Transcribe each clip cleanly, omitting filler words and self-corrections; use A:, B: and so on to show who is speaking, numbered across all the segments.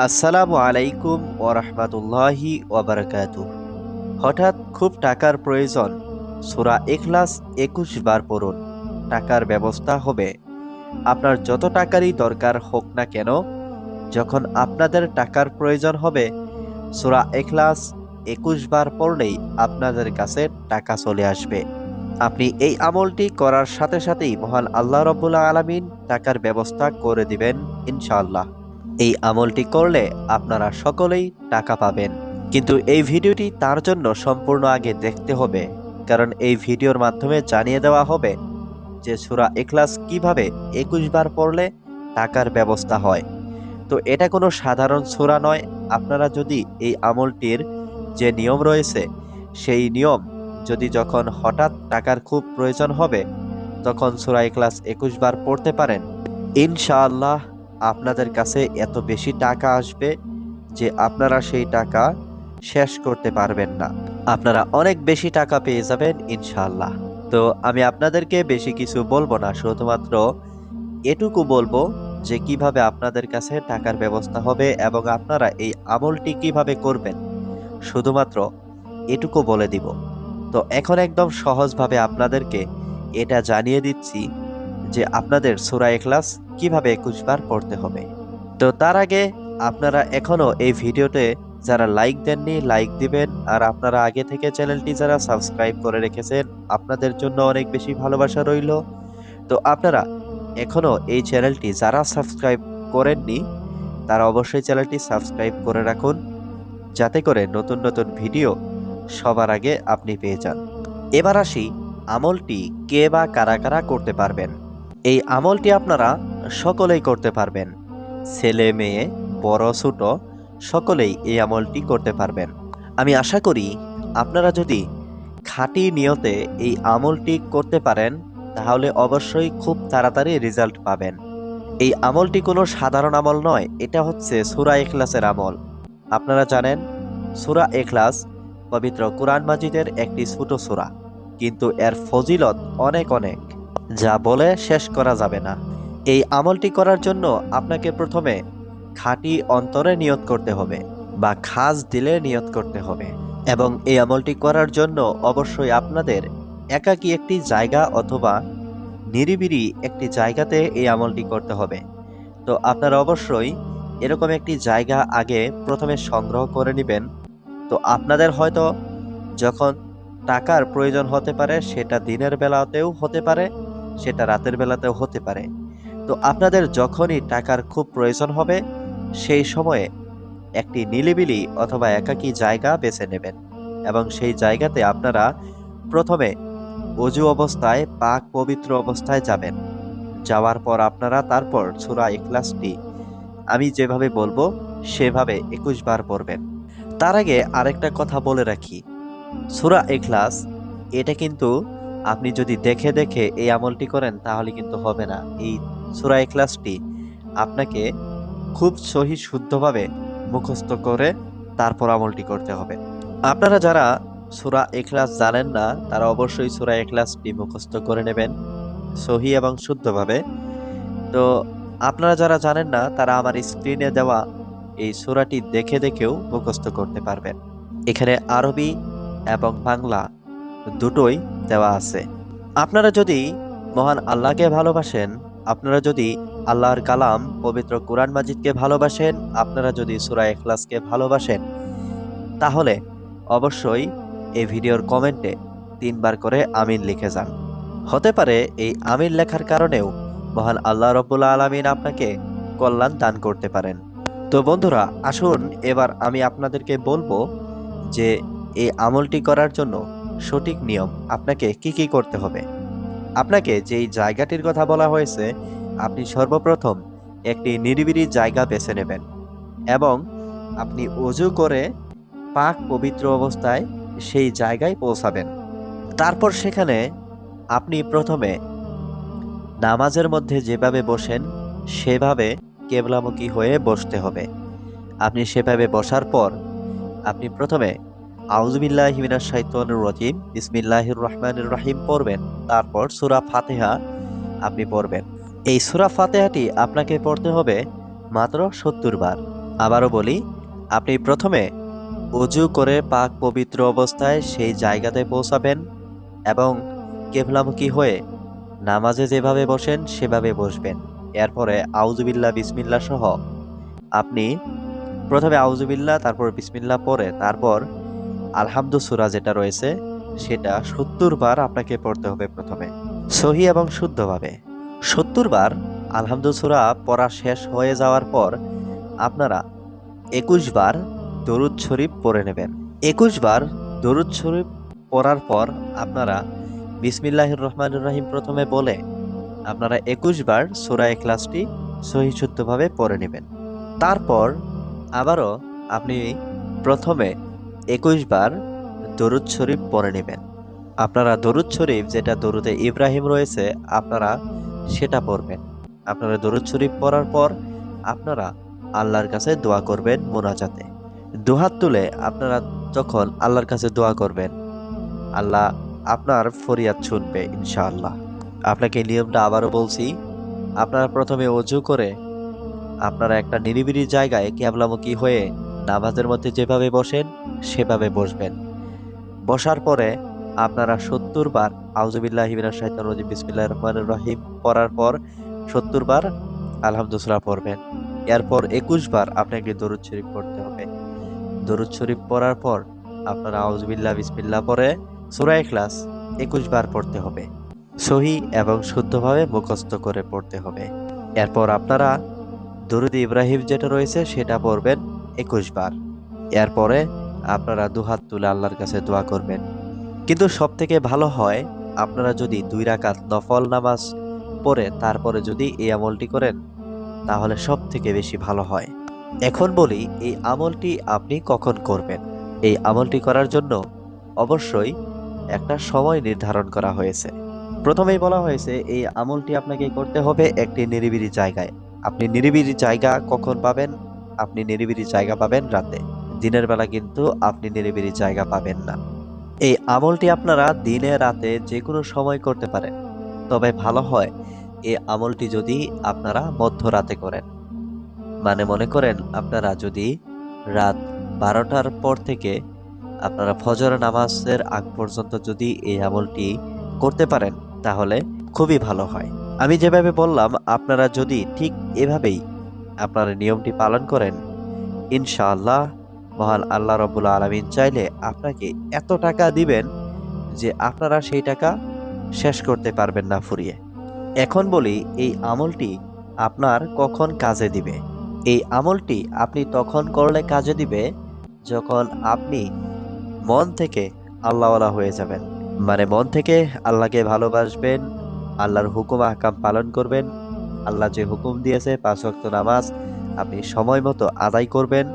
A: আসসালামু আলাইকুম ওরহমতুল্লাহি ওবরাকাতুহ। হঠাৎ খুব টাকার প্রয়োজন, সূরা ইখলাস ২১ বার পড়ুন, টাকার ব্যবস্থা হবে। আপনার যত টাকারই দরকার হোক না কেন, যখন আপনাদের টাকার প্রয়োজন হবে, সূরা ইখলাস ২১ বার পড়লেই আপনাদের কাছে টাকা চলে আসবে। আপনি এই আমলটি করার সাথে সাথেই মহান আল্লাহ রাব্বুল আলামিন টাকার ব্যবস্থা করে দিবেন ইনশাআল্লাহ। এই আমলটি করলে আপনারা সকলেই টাকা পাবেন। কিন্তু এই ভিডিওটি তার জন্য সম্পূর্ণ আগে দেখতে হবে, কারণ এই ভিডিওর মাধ্যমে জানিয়ে দেওয়া হবে যে সূরা ইখলাস কিভাবে ২১ বার পড়লে টাকার ব্যবস্থা হয়। তো এটা কোনো সাধারণ সূরা নয়। আপনারা যদি এই আমলটির যে নিয়ম রয়েছে সেই নিয়ম যদি যখন হঠাৎ টাকার খুব প্রয়োজন হবে তখন সূরা ইখলাস ২১ বার পড়তে পারেন, ইনশাআল্লাহ আপনাদের কাছে এত বেশি টাকা আসবে যে আপনারা সেই টাকা শেষ করতে পারবেন না। আপনারা অনেক বেশি টাকা পেয়ে যাবেন ইনশাআল্লাহ। তো আমি আপনাদেরকে বেশি কিছু বলবো না, শুধুমাত্র এটুকু বলবো যে কিভাবে আপনাদের কাছে টাকার ব্যবস্থা হবে এবং আপনারা এই আমলটি কিভাবে করবেন, শুধুমাত্র এটুকু বলে দিব। তো এখন একদম সহজভাবে আপনাদেরকে এটা জানিয়ে দিচ্ছি যে আপনাদের সূরা ইখলাস কিভাবে ২১ বার পড়তে হবে। তো তার আগে আপনারা এখনো এই ভিডিওতে যারা লাইক দেননি লাইক দিবেন, আর আপনারা আগে থেকে চ্যানেলটি যারা সাবস্ক্রাইব করে রেখেছেন আপনাদের জন্য অনেক বেশি ভালোবাসা রইল। তো আপনারা এখনো এই চ্যানেলটি যারা সাবস্ক্রাইব করেননি তারা অবশ্যই চ্যানেলটি সাবস্ক্রাইব করে রাখুন, যাতে করে নতুন নতুন ভিডিও সবার আগে আপনি পেয়ে যান। এবার আসি আমলটি কে বা কারা কারা করতে পারবেন। এই আমলটি আপনারা সকলেই করতে পারবেন, ছেলে মেয়ে বড় ছোট সকলেই এই আমলটি করতে পারবেন। আমি আশা করি আপনারা যদি খাঁটি নিয়তে এই আমলটি করতে পারেন তাহলে অবশ্যই খুব তাড়াতাড়ি রেজাল্ট পাবেন। এই আমলটি কোনো সাধারণ আমল নয়, এটা হচ্ছে সূরা ইখলাসের আমল। আপনারা জানেন সূরা ইখলাস পবিত্র কুরআন মাজিদের একটি ছোট সূরা, কিন্তু এর ফজিলত অনেক অনেক, যা বলে শেষ করা যাবে না। এই আমলটি করার জন্য আপনাকে প্রথমে খাঁটি অন্তরে নিয়ত করতে হবে বা খাস দিলে নিয়ত করতে হবে, এবং এই আমলটি করার জন্য অবশ্যই আপনাদের একাকী একটি জায়গা অথবা নিরিবিলি একটি জায়গাতে এই আমলটি করতে হবে। তো আপনারা অবশ্যই এরকম একটি জায়গা আগে প্রথমে সংগ্রহ করে নেবেন। তো আপনাদের হয়তো যখন টাকার প্রয়োজন হতে পারে সেটা দিনের বেলাতেও হতে পারে, সেটা রাতের বেলাতেও হতে পারে। তো আপনাদের যখনই টাকার খুব প্রয়োজন হবে সেই সময়ে একটি নিলিবিলি অথবা একাকী জায়গা বেছে নেবেন, এবং সেই জায়গাতে আপনারা প্রথমে অজু অবস্থায় পাক পবিত্র অবস্থায় যাবেন। যাওয়ার পর আপনারা তারপর সূরা ইখলাসটি আমি যেভাবে বলবো সেভাবে ২১ বার পড়বেন। তার আগে আরেকটা কথা বলে রাখি, সূরা ইখলাস এটা কিন্তু আপনি যদি দেখে দেখে এই আমলটি করেন তাহলে কিন্তু হবে না। এই সূরা ইখলাসটি আপনাকে খুব সহি শুদ্ধভাবে মুখস্থ করে তারপর আমলটি করতে হবে। আপনারা যারা সূরা ইখলাস জানেন না তারা অবশ্যই সূরা ইখলাসটি মুখস্থ করে নেবেন সহি এবং শুদ্ধভাবে। তো আপনারা যারা জানেন না তারা আমার স্ক্রিনে দেওয়া এই সূরাটি দেখে দেখেও মুখস্থ করতে পারবেন। এখানে আরবি এবং বাংলা দুটোই দেওয়া আছে। আপনারা যদি মহান আল্লাহকে ভালোবাসেন, আপনারা যদি আল্লাহর কালাম পবিত্র কুরআন মাজিদকে ভালোবাসেন, আপনারা যদি সূরা ইখলাসকে ভালোবাসেন, তাহলে অবশ্যই এই ভিডিওর কমেন্টে ৩ বার করে আমিন লিখে যান। হতে পারে এই আমিন লেখার কারণেও মহান আল্লাহ রাব্বুল আলামিন আপনাকে কল্যাণ দান করতে পারেন। তো বন্ধুরা আসুন এবার আমি আপনাদেরকে বলবো যে এই আমলটি করার জন্য সঠিক নিয়ম আপনাকে কি কি করতে হবে। আপনাকে যেই জায়গাটির কথা বলা হয়েছে আপনি সর্বপ্রথম একটি নিরিবিলি জায়গা বেছে নেবেন এবং আপনি ওযু করে পাক পবিত্র অবস্থায় সেই জায়গায় পৌঁছাবেন। তারপর সেখানে আপনি প্রথমে নামাজের মধ্যে যেভাবে বসেন সেভাবে কেবলামুখী হয়ে বসতে হবে। আপনি সেভাবে বসার পর আপনি প্রথমে আউযুবিল্লাহি মিনাশ শাইতানির রাজিম বিসমিল্লাহির রহমানির রহিম পড়বেন। তারপর সূরা ফাতিহা আপনি পড়বেন। এই সূরা ফাতিহাটি আপনাকে পড়তে হবে মাত্র ৭০ বার। আবারও বলি, আপনি প্রথমে অজু করে পাক পবিত্র অবস্থায় সেই জায়গাতে পৌঁছাবেন এবং কেবলামুখী হয়ে নামাজে যেভাবে বসেন সেভাবে বসবেন। এরপরে আউযুবিল্লাহ বিসমিল্লাহ সহ আপনি প্রথমে আউযুবিল্লাহ তারপর বিসমিল্লাহ পড়ে তারপর আলহামদু সূরা যেটা রয়েছে সেটা ৭০ বার আপনাকে পড়তে হবে প্রথমে, সহি এবং শুদ্ধভাবে। ৭০ বার আলহামদু সূরা পড়া শেষ হয়ে যাওয়ার পর আপনারা ২১ বার দরুদ শরীফ পড়ে নেবেন। ২১ বার দরুদ শরীফ পড়ার পর আপনারা বিসমিল্লাহির রহমানির রহিম প্রথমে বলে আপনারা ২১ বার সূরা ইখলাসটি সহি শুদ্ধভাবে পড়ে নেবেন। তারপর আবারও আপনি প্রথমে ২১ বার দরুদ শরীফ পড়ে নেবেন। আপনারা দরুদ শরীফ যেটা দরুদে ইব্রাহিম রয়েছে আপনারা সেটা পড়বেন। আপনারা দরুদ শরীফ পড়ার পর আপনারা আল্লাহর কাছে দোয়া করবেন মোনাজাতে। দুহাত তুলে আপনারা যখন আল্লাহর কাছে দোয়া করবেন, আল্লাহ আপনার ফরিয়াদ শুনবে ইনশাআল্লাহ। আপনাকে নিয়মটা আবারও বলছি, আপনারা প্রথমে অজু করে আপনারা একটা নিরিবিলি জায়গায় কিবলামুখী হয়ে নামাজের মধ্যে যেভাবে বসেন সেভাবে বসবেন। বসার পরে আপনারা ৭০ বার আউযুবিল্লাহি মিনাশ শাইতানির রাজিম বিসমিল্লাহির রহমানির রহিম পড়ার পর ৭০ বার আলহামদু সূরা পড়বেন। এরপর ২১ বার আপনাকে দরুদ শরীফ পড়তে হবে। দরুদ শরীফ পড়ার পর আপনারা আউযুবিল্লাহ বিসমিল্লাহ পড়ে সূরা ইখলাস ২১ বার পড়তে হবে। সহি এবং শুদ্ধভাবে মুখস্থ করে পড়তে হবে। এরপর আপনারা দরুদ ইব্রাহিম যেটা রয়েছে সেটা পড়বেন ২১ বার। এরপরে আপনারা দুহাত তুলে আল্লাহর কাছে দোয়া করবেন। কিন্তু সবথেকে ভালো হয় আপনারা যদি ২ রাকাত নফল নামাজ পড়ে তারপরে যদি এই আমলটি করেন তাহলে সবথেকে বেশি ভালো হয়। এখন বলি এই আমলটি আপনি কখন করবেন। এই আমলটি করার জন্য অবশ্যই একটা সময় নির্ধারণ করা হয়েছে। প্রথমেই বলা হয়েছে এই আমলটি আপনাকে করতে হবে একটি নিরিবিলি জায়গায়। আপনি নিরিবিলি জায়গা কখন পাবেন? আপনি নিরিবিলি জায়গা পাবেন রাতে। দিনের বেলা কিন্তু আপনি নিরিবিলি জায়গা পাবেন না। এই আমলটি আপনারা দিনে রাতে যে কোনো সময় করতে পারেন, তবে ভালো হয় এই আমলটি যদি আপনারা মধ্যরাতে করেন। মানে মনে করেন আপনারা যদি রাত ১২টার পর থেকে আপনারা ফজর নামাজের আগ পর্যন্ত যদি এই আমলটি করতে পারেন তাহলে খুবই ভালো হয়। আমি যেভাবে বললাম আপনারা যদি ঠিক এভাবেই আপনারা নিয়মটি পালন করেন, ইনশাআল্লাহ মহান আল্লাহ রাব্বুল আলামিন চাইলে আপনাকে এত টাকা দিবেন যে আপনারা সেই টাকা শেষ করতে পারবেন না ফুরিয়ে। এখন বলি এই আমলটি আপনার কখন কাজে দিবে। এই আমলটি আপনি তখন করলে কাজে দিবে যখন আপনি মন থেকে আল্লাহওয়ালা হয়ে যাবেন। মানে মন থেকে আল্লাহকে ভালোবাসবেন, আল্লাহর হুকুম আহকাম পালন করবেন, আল্লাহ যে হুকুম দিয়েছে ৫ ওয়াক্ত নামাজ আপনি সময় মতো আদায় করবেন।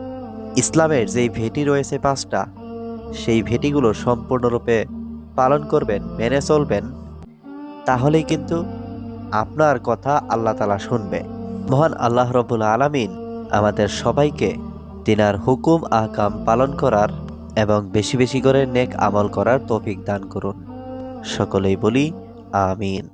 A: ইসলামের যেই ভেটি রয়েছে ৫টা সেই ভেটিগুলো সম্পূর্ণরূপে পালন করবেন, মেনে চলবেন, তাহলেই কিন্তু আপনার কথা আল্লাহ তাআলা শুনবে। মহান আল্লাহ রাব্বুল আলামিন আমাদের সবাইকে তিনার হুকুম আহকাম পালন করার এবং বেশি বেশি করে নেক আমল করার তৌফিক দান করুন। সকলেই বলি আমিন।